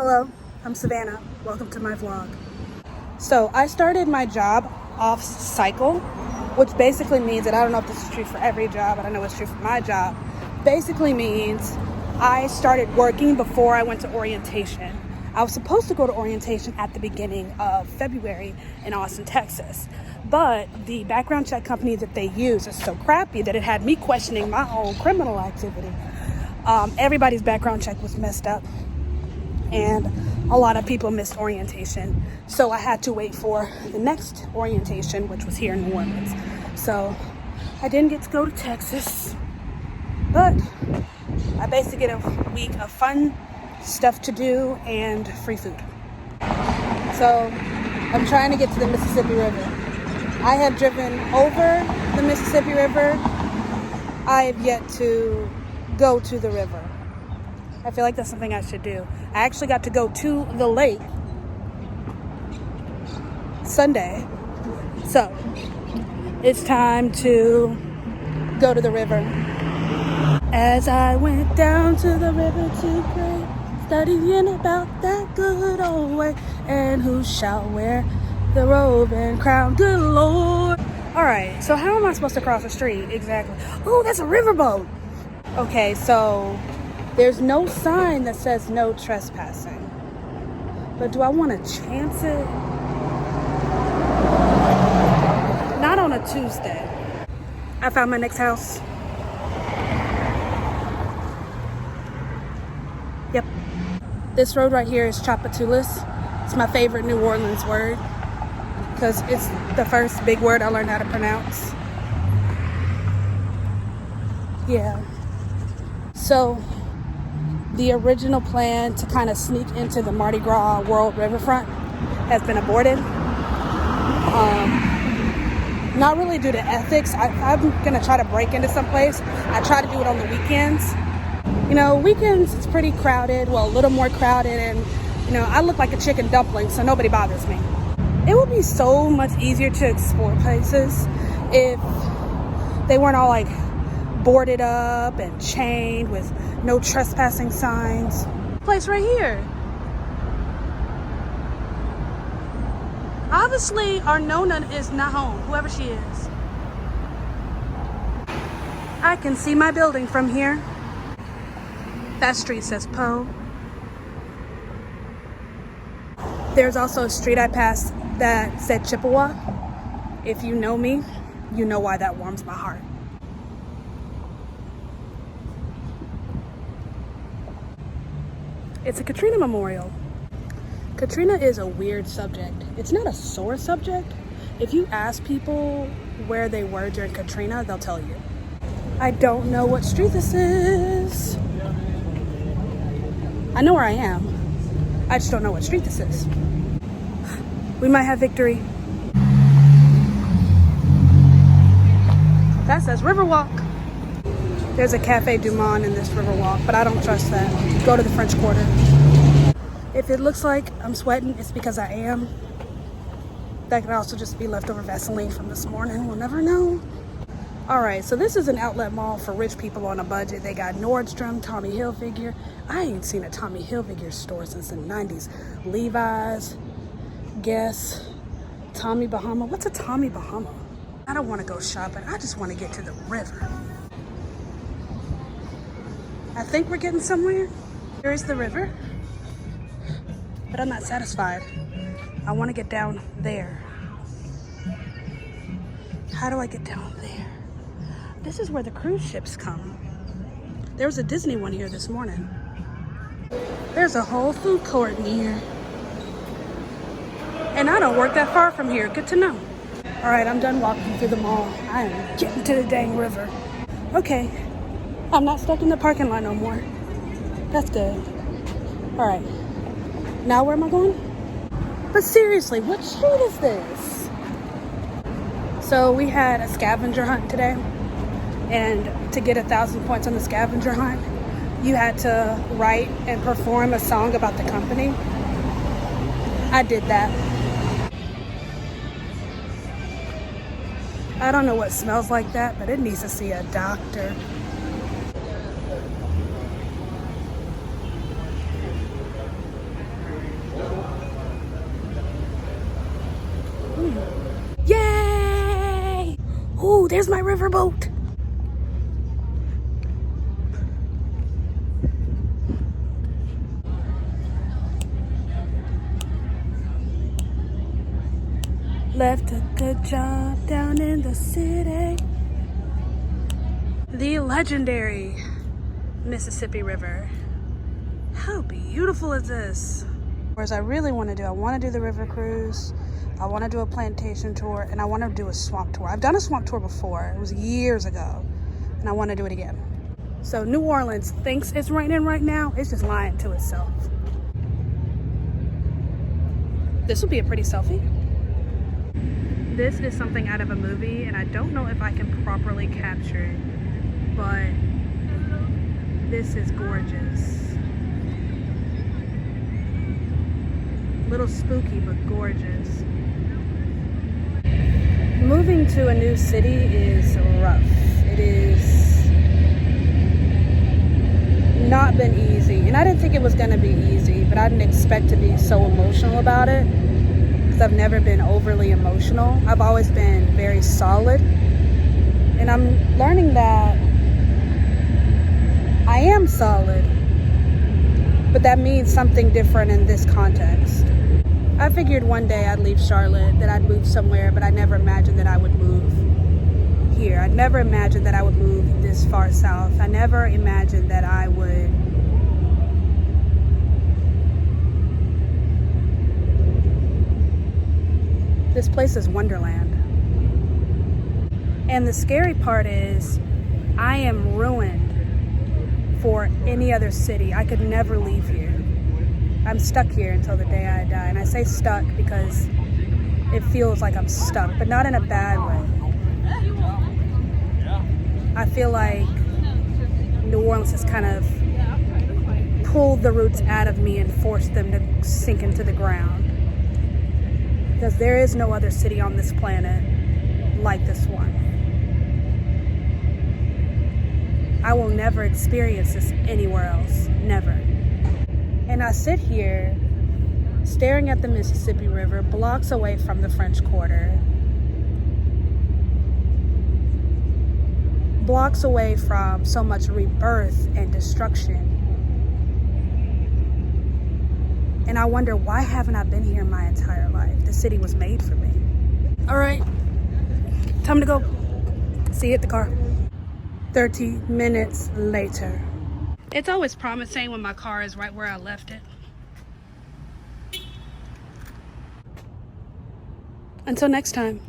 Hello, I'm Savannah. Welcome to my vlog. So I started my job off cycle, which basically means that I don't know if this is true for every job, but I know it's true for my job. Basically means I started working before I went to orientation. I was supposed to go to orientation at the beginning of February in Austin, Texas. But the background check company that they use is so crappy that it had me questioning my own criminal activity. Everybody's background check was messed up, and a lot of people missed orientation. So I had to wait for the next orientation, which was here in New Orleans. So I didn't get to go to Texas, but I basically get a week of fun stuff to do and free food. So I'm trying to get to the Mississippi River. I have driven over the Mississippi River. I have yet to go to the river. I feel like that's something I should do. I actually got to go to the lake Sunday. So it's time to go to the river. As I went down to the river to pray, studying about that good old way, and who shall wear the robe and crown, good Lord. All right, so how am I supposed to cross the street exactly? Oh, that's a riverboat. Okay, so there's no sign that says no trespassing, but do I want to chance it? Not on a Tuesday. I found my next house. Yep. This road right here is Chapatulas. It's my favorite New Orleans word because it's the first big word I learned how to pronounce. Yeah. So the original plan to kind of sneak into the Mardi Gras World Riverfront has been aborted. Not really due to ethics. I'm gonna try to break into some place. I try to do it on the weekends. You know, weekends it's pretty crowded, well, a little more crowded, and you know, I look like a chicken dumpling, so nobody bothers me. It would be so much easier to explore places if they weren't all like boarded up and chained with no trespassing signs. Place right here. Obviously, our Nona is not home, whoever she is. I can see my building from here. That street says Poe. There's also a street I passed that said Chippewa. If you know me, you know why that warms my heart. It's a Katrina memorial. Katrina is a weird subject. It's not a sore subject. If you ask people where they were during Katrina, they'll tell you. I don't know what street this is. I know where I am. I just don't know what street this is. We might have victory. That says Riverwalk. There's a Cafe Du Monde in this Riverwalk, but I don't trust that. Go to the French Quarter. If it looks like I'm sweating, it's because I am. That could also just be leftover Vaseline from this morning. We'll never know. All right, so this is an outlet mall for rich people on a budget. They got Nordstrom, Tommy Hilfiger. I ain't seen a Tommy Hilfiger store since the 90s. Levi's, Guess, Tommy Bahama. What's a Tommy Bahama? I don't want to go shopping. I just want to get to the river. I think we're getting somewhere. Here is the river, but I'm not satisfied. I want to get down there. How do I get down there? This is where the cruise ships come. There was a Disney one here this morning. There's a whole food court in here. And I don't work that far from here. Good to know. All right, I'm done walking through the mall. I am getting to the dang river. Okay, I'm not stuck in the parking lot no more. That's good. All right, now where am I going? But seriously, what street is this? So we had a scavenger hunt today. And to get 1,000 points on the scavenger hunt, you had to write and perform a song about the company. I did that. I don't know what smells like that, but it needs to see a doctor. there's my riverboat. Left a good job down in the city. The legendary Mississippi River. How beautiful is this? Whereas I really want to do, I want to do the river cruise, I want to do a plantation tour, and I want to do a swamp tour. I've done a swamp tour before, it was years ago, and I want to do it again. So New Orleans thinks it's raining right now, it's just lying to itself. This would be a pretty selfie. This is something out of a movie, and I don't know if I can properly capture it, but this is gorgeous. Little spooky, but gorgeous. Moving to a new city is rough. It is not been easy. And I didn't think it was gonna be easy, but I didn't expect to be so emotional about it. Because I've never been overly emotional. I've always been very solid. And I'm learning that I am solid, but that means something different in this context. I figured one day I'd leave Charlotte, that I'd move somewhere, but I never imagined that I would move here. I'd never imagined that I would move this far south. I never imagined that I would this place is Wonderland. And the scary part is I am ruined for any other city. I could never leave here. I'm stuck here until the day I die. And I say stuck because it feels like I'm stuck, but not in a bad way. I feel like New Orleans has kind of pulled the roots out of me and forced them to sink into the ground. Because there is no other city on this planet like this one. I will never experience this anywhere else, never. And I sit here staring at the Mississippi River, blocks away from the French Quarter, blocks away from so much rebirth and destruction. And I wonder, why haven't I been here my entire life? The city was made for me. All right, time to go. See you at the car. 30 minutes later. It's always promising when my car is right where I left it. Until next time.